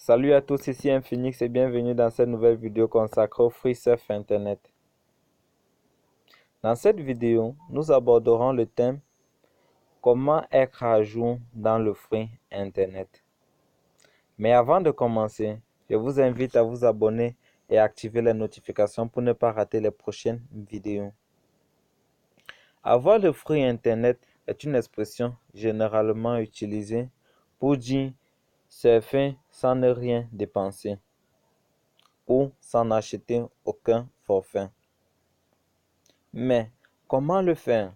Salut à tous, ici Infinix et bienvenue dans cette nouvelle vidéo consacrée au Free Surf Internet. Dans cette vidéo, nous aborderons le thème comment être à jour dans le Free Internet. Mais avant de commencer, je vous invite à vous abonner et activer les notifications pour ne pas rater les prochaines vidéos. Avoir le Free Internet est une expression généralement utilisée pour dire surfer sans ne rien dépenser ou sans acheter aucun forfait. Mais comment le faire?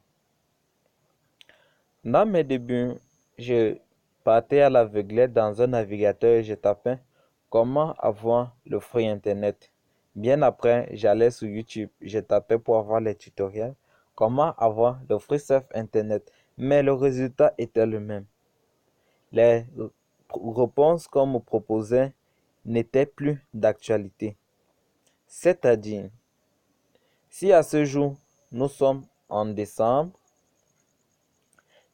Dans mes débuts, je partais à l'aveuglette dans un navigateur et je tapais comment avoir le free internet. Bien après, j'allais sur YouTube, je tapais pour avoir les tutoriels, comment avoir le free surf internet. Mais le résultat était le même. Les réponses qu'on me proposait n'étaient plus d'actualité. C'est-à-dire, si à ce jour, nous sommes en décembre,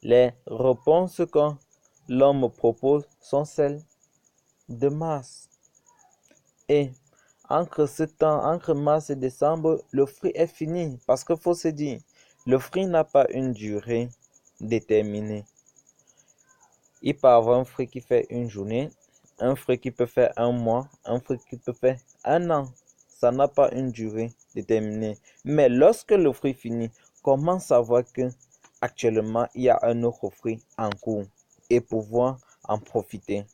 les réponses que l'on me propose sont celles de mars. Et entre mars et décembre, le free est fini. Parce qu'il faut se dire, le free n'a pas une durée déterminée. Il peut y avoir un free qui fait une journée, un free qui peut faire un mois, un free qui peut faire un an. Ça n'a pas une durée déterminée. Mais lorsque le free finit, comment savoir que actuellement il y a un autre free en cours et pouvoir en profiter?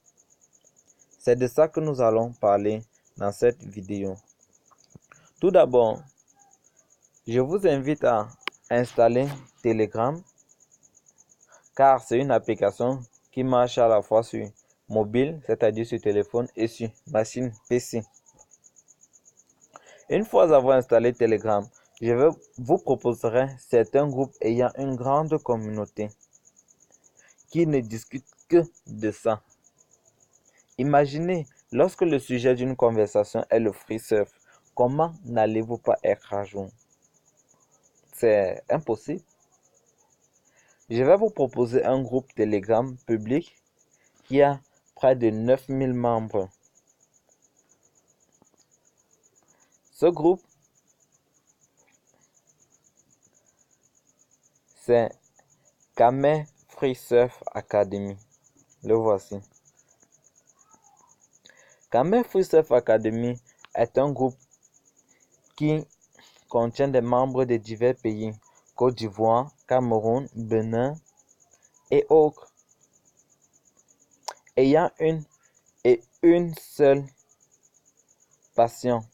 C'est de ça que nous allons parler dans cette vidéo. Tout d'abord, je vous invite à installer Telegram car c'est une application qui marche à la fois sur mobile, c'est-à-dire sur téléphone, et sur machine PC. Une fois avoir installé Telegram, je vous proposerai certains groupes ayant une grande communauté qui ne discutent que de ça. Imaginez, lorsque le sujet d'une conversation est le free surf, comment n'allez-vous pas être à jour? C'est impossible. Je vais vous proposer un groupe Telegram public qui a près de 9000 membres. Ce groupe, c'est Kame Free Surf Academy. Le voici. Kame Free Surf Academy est un groupe qui contient des membres de divers pays, Côte d'Ivoire, Cameroun, Bénin et autres, ayant une seule passion,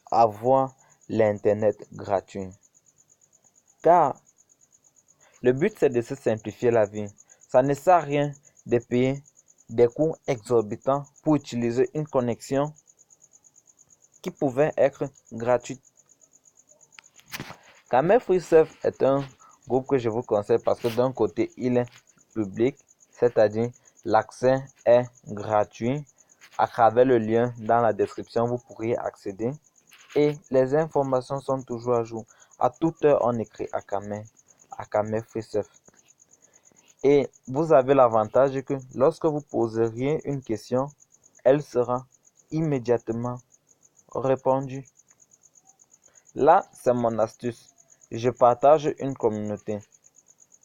avoir l'Internet gratuit. Car le but, c'est de se simplifier la vie. Ça ne sert à rien de payer des coûts exorbitants pour utiliser une connexion qui pouvait être gratuite. Kame Free Surf est un groupe que je vous conseille parce que d'un côté, il est public, c'est-à-dire l'accès est gratuit. À travers le lien dans la description, vous pourriez accéder. Et les informations sont toujours à jour. À toute heure, on écrit à Kame Free Surf. Et vous avez l'avantage que lorsque vous poseriez une question, elle sera immédiatement répondue. Là, c'est mon astuce. Je partage une communauté.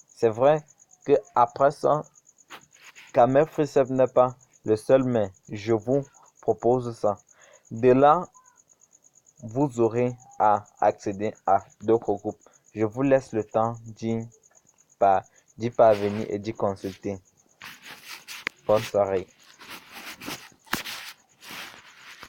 C'est vrai que après ça, Kame Free Surf n'est pas le seul, mais je vous propose ça. De là, vous aurez à accéder à d'autres groupes. Je vous laisse le temps d'y parvenir et d'y consulter. Bonne soirée.